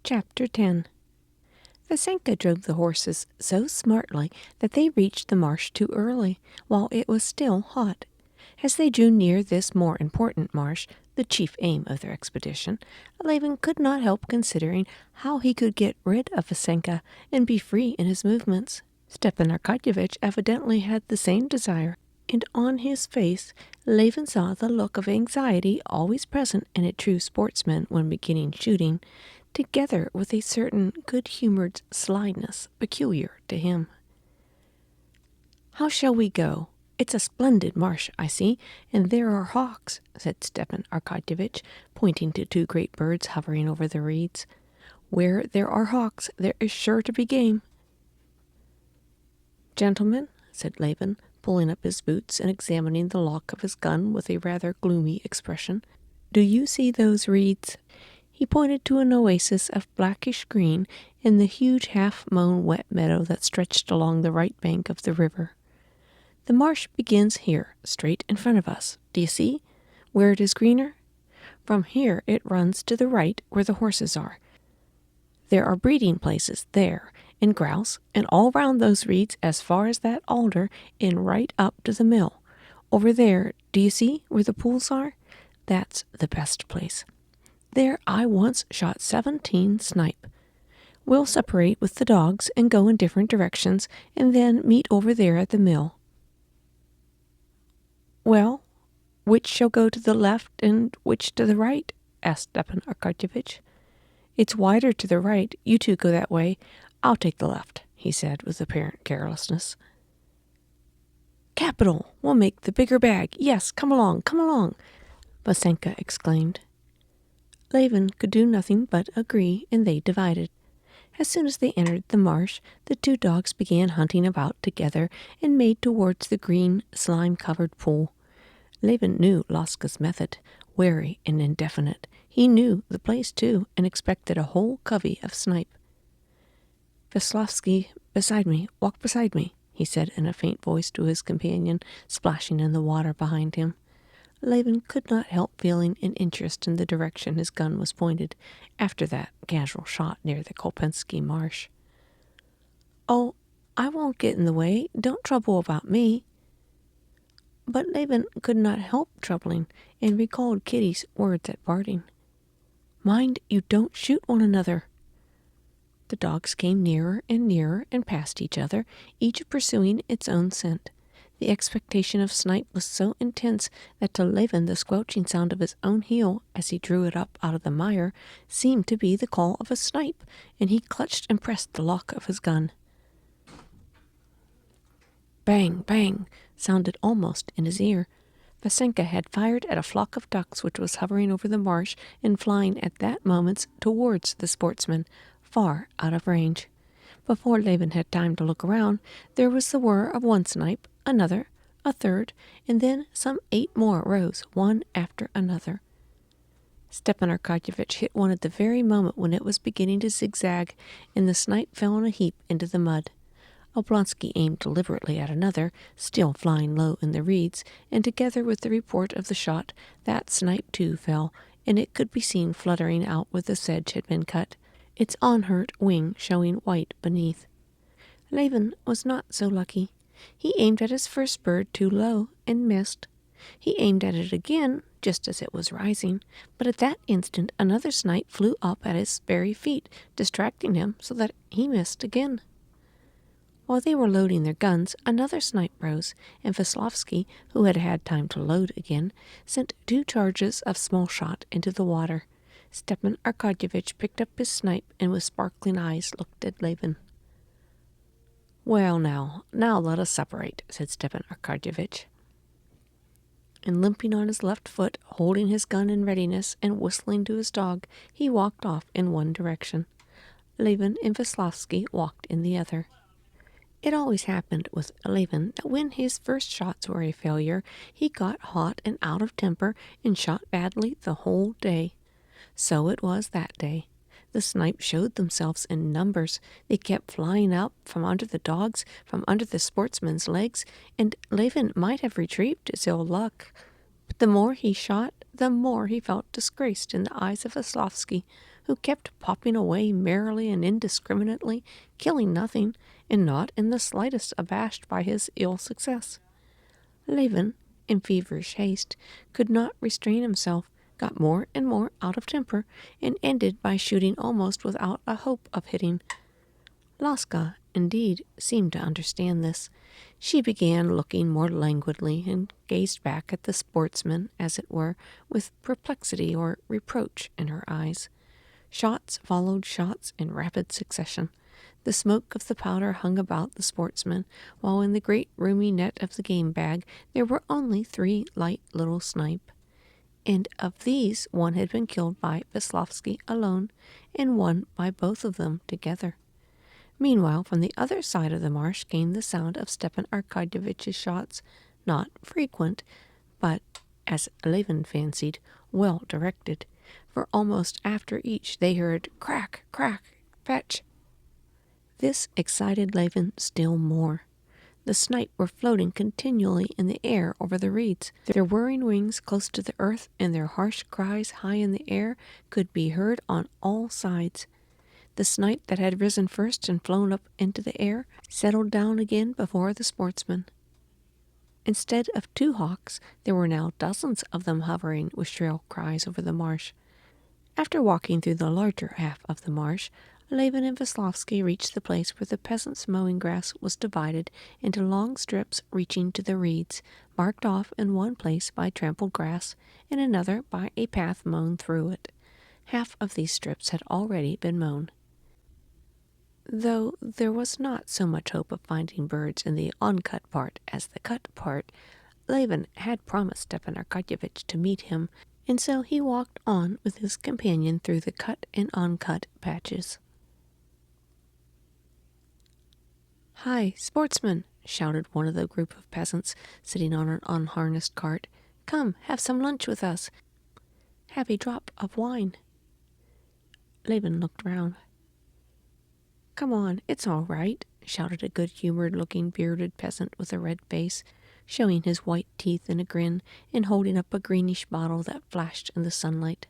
Chapter 10. Vasenka drove the horses so smartly that they reached the marsh too early, while it was still hot. As they drew near this more important marsh, the chief aim of their expedition, Levin could not help considering how he could get rid of Vasenka and be free in his movements. Stepan Arkadyevitch evidently had the same desire, and on his face Levin saw the look of anxiety always present in a true sportsman when beginning shooting, together with a certain good-humored slyness peculiar to him. "How shall we go? It's a splendid marsh, I see, and there are hawks," said Stepan Arkadyevitch, pointing to two great birds hovering over the reeds. "Where there are hawks, there is sure to be game." "Gentlemen," said Levin, pulling up his boots and examining the lock of his gun with a rather gloomy expression, "do you see those reeds?" He pointed to an oasis of blackish green in the huge half-mown wet meadow that stretched along the right bank of the river. "The marsh begins here, straight in front of us. Do you see, where it is greener? From here it runs to the right where the horses are. There are breeding places there, and grouse, and all round those reeds as far as that alder, and right up to the mill. Over there, do you see where the pools are? That's the best place. There I once shot 17 snipe. We'll separate with the dogs and go in different directions, and then meet over there at the mill." "Well, which shall go to the left and which to the right?" asked Stepan Arkadyevitch. "It's wider to the right. You two go that way. I'll take the left," he said with apparent carelessness. "Capital! We'll make the bigger bag. Yes, come along, Vasenka exclaimed. Levin could do nothing but agree, and they divided. As soon as they entered the marsh, the two dogs began hunting about together and made towards the green, slime-covered pool. Levin knew Laska's method, wary and indefinite. He knew the place, too, and expected a whole covey of snipe. "Veslovsky, walk beside me," he said in a faint voice to his companion, splashing in the water behind him. Levin could not help feeling an interest in the direction his gun was pointed after that casual shot near the Kolpensky marsh. "Oh, I won't get in the way. Don't trouble about me." But Levin could not help troubling, and recalled Kitty's words at parting. "Mind you don't shoot one another." The dogs came nearer and passed each other, each pursuing its own scent. The expectation of snipe was so intense that to Levin the squelching sound of his own heel, as he drew it up out of the mire, seemed to be the call of a snipe, and he clutched and pressed the lock of his gun. Bang, bang, sounded almost in his ear. Vasenka had fired at a flock of ducks which was hovering over the marsh and flying at that moment towards the sportsman, far out of range. Before Levin had time to look around, there was the whir of one snipe, another, a third, and then some 8 more rose, one after another. Stepan Arkadyevitch hit one at the very moment when it was beginning to zigzag, and the snipe fell in a heap into the mud. Oblonsky aimed deliberately at another, still flying low in the reeds, and together with the report of the shot, that snipe too fell, and it could be seen fluttering out where the sedge had been cut, its unhurt wing showing white beneath. Levin was not so lucky. He aimed at his first bird too low and missed. He aimed at it again, just as it was rising, but at that instant another snipe flew up at his very feet, distracting him so that he missed again. While they were loading their guns, another snipe rose, and Veslovsky, who had had time to load again, sent 2 charges of small shot into the water. Stepan Arkadyevitch picked up his snipe and with sparkling eyes looked at Levin. "Well, now let us separate," said Stepan Arkadyevitch. And limping on his left foot, holding his gun in readiness and whistling to his dog, he walked off in one direction. Levin and Veslovsky walked in the other. It always happened with Levin that when his first shots were a failure, he got hot and out of temper and shot badly the whole day. So it was that day. The snipe showed themselves in numbers. They kept flying up from under the dogs, from under the sportsman's legs, and Levin might have retrieved his ill luck. The more he shot, the more he felt disgraced in the eyes of Veslovsky, who kept popping away merrily and indiscriminately, killing nothing, and not in the slightest abashed by his ill success. Levin, in feverish haste, could not restrain himself, got more and more out of temper, and ended by shooting almost without a hope of hitting. Laska, indeed, seemed to understand this. She began looking more languidly and gazed back at the sportsman, as it were, with perplexity or reproach in her eyes. Shots followed shots in rapid succession. The smoke of the powder hung about the sportsman, while in the great roomy net of the game bag there were only 3 light little snipe. And of these 1 had been killed by Veslovsky alone, and 1 by both of them together. Meanwhile, from the other side of the marsh came the sound of Stepan Arkadyevitch's shots, not frequent, but, as Levin fancied, well directed, for almost after each they heard crack, crack, fetch. This excited Levin still more. The snipe were floating continually in the air over the reeds. Their whirring wings close to the earth and their harsh cries high in the air could be heard on all sides. The snipe that had risen first and flown up into the air settled down again before the sportsman. Instead of 2 hawks, there were now dozens of them hovering with shrill cries over the marsh. After walking through the larger half of the marsh, Levin and Veslovsky reached the place where the peasants' mowing grass was divided into long strips reaching to the reeds, marked off in one place by trampled grass, and another by a path mown through it. Half of these strips had already been mown. Though there was not so much hope of finding birds in the uncut part as the cut part, Levin had promised Stepan Arkadyevitch to meet him, and so he walked on with his companion through the cut and uncut patches. "Hi, sportsman!" shouted one of the group of peasants sitting on an unharnessed cart. "Come, have some lunch with us. Have a drop of wine." Levin looked round. "Come on, it's all right," shouted a good-humored-looking bearded peasant with a red face, showing his white teeth in a grin and holding up a greenish bottle that flashed in the sunlight.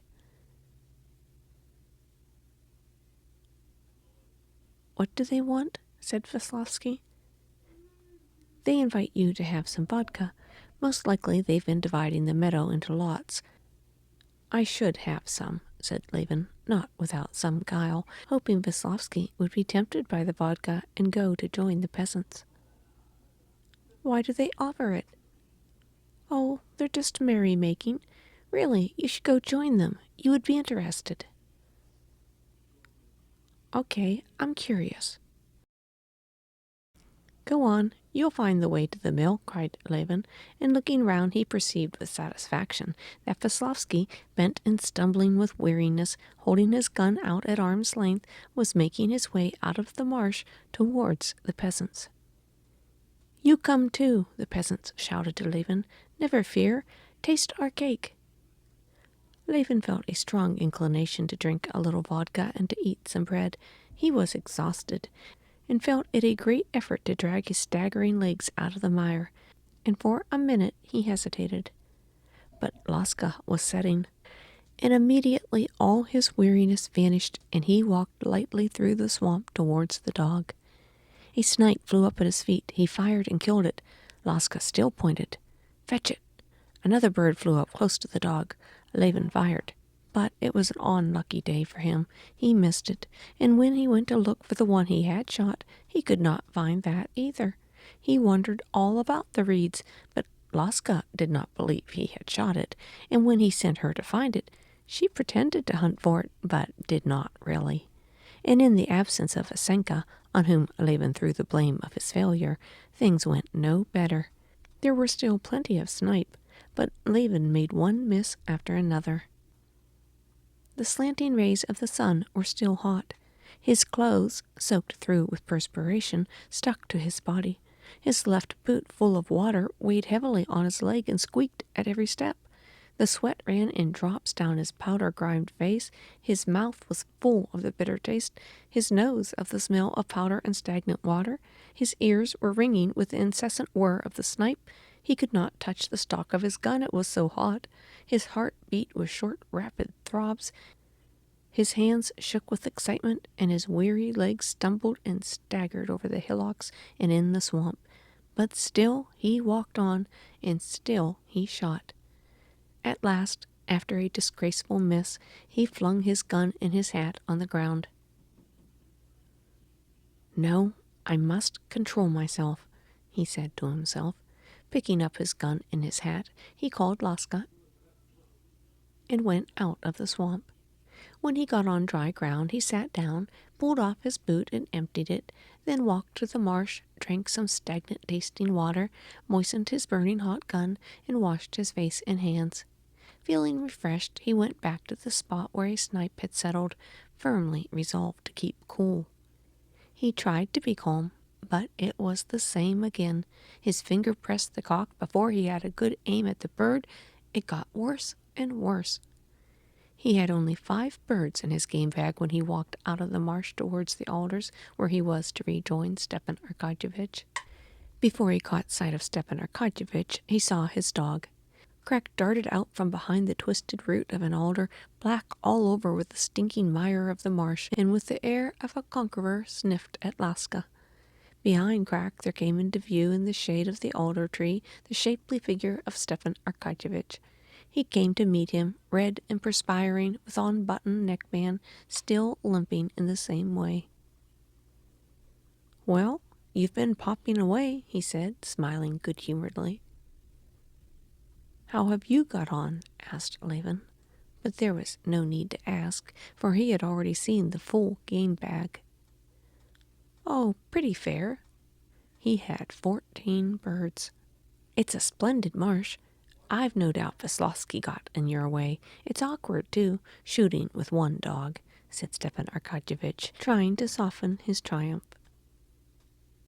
"What do they want?" said Veslovsky. "They invite you to have some vodka. Most likely they've been dividing the meadow into lots." "I should have some," said Levin, not without some guile, hoping Veslovsky would be tempted by the vodka and go to join the peasants. "Why do they offer it?" "Oh, they're just merry-making. Really, you should go join them. You would be interested." "Okay, I'm curious." "Go on, you'll find the way to the mill," cried Levin, and looking round he perceived with satisfaction that Veslovsky, bent and stumbling with weariness, holding his gun out at arm's length, was making his way out of the marsh towards the peasants. "You come too," the peasants shouted to Levin. "Never fear, taste our cake." Levin felt a strong inclination to drink a little vodka and to eat some bread. He was exhausted, and felt it a great effort to drag his staggering legs out of the mire, and for a minute he hesitated. But Laska was setting, and immediately all his weariness vanished, and he walked lightly through the swamp towards the dog. A snipe flew up at his feet. He fired and killed it. Laska still pointed. "Fetch it." Another bird flew up close to the dog. Levin fired. But it was an unlucky day for him. He missed it, and when he went to look for the one he had shot, he could not find that either. He wondered all about the reeds, but Laska did not believe he had shot it, and when he sent her to find it, she pretended to hunt for it, but did not really. And in the absence of Vasenka, on whom Levin threw the blame of his failure, things went no better. There were still plenty of snipe, but Levin made one miss after another. The slanting rays of the sun were still hot. His clothes, soaked through with perspiration, stuck to his body. His left boot, full of water, weighed heavily on his leg and squeaked at every step. The sweat ran in drops down his powder-grimed face. His mouth was full of the bitter taste, his nose of the smell of powder and stagnant water. His ears were ringing with the incessant whir of the snipe. He could not touch the stock of his gun, it was so hot. His heart beat with short, rapid throbs. His hands shook with excitement, and his weary legs stumbled and staggered over the hillocks and in the swamp. But still he walked on, and still he shot. At last, after a disgraceful miss, he flung his gun and his hat on the ground. "No, I must control myself," he said to himself. Picking up his gun and his hat, he called Laska and went out of the swamp. When he got on dry ground, he sat down, pulled off his boot and emptied it, then walked to the marsh, drank some stagnant-tasting water, moistened his burning hot gun, and washed his face and hands. Feeling refreshed, he went back to the spot where a snipe had settled, firmly resolved to keep cool. He tried to be calm, but it was the same again. His finger pressed the cock before he had a good aim at the bird. It got worse and worse. He had only 5 birds in his game bag when he walked out of the marsh towards the alders where he was to rejoin Stepan Arkadyevitch. Before he caught sight of Stepan Arkadyevitch, he saw his dog. Crack darted out from behind the twisted root of an alder, black all over with the stinking mire of the marsh, and with the air of a conqueror sniffed at Laska. Behind Crack there came into view in the shade of the alder tree the shapely figure of Stepan Arkadyevitch. He came to meet him, red and perspiring, with unbuttoned neckband, still limping in the same way. "Well, you've been popping away," he said, smiling good-humoredly. "How have you got on?" asked Levin. But there was no need to ask, for he had already seen the full game bag. "Oh, pretty fair." He had 14 birds. "It's a splendid marsh. I've no doubt Veslowsky got in your way. It's awkward, too, shooting with one dog," said Stepan Arkadyevitch, trying to soften his triumph.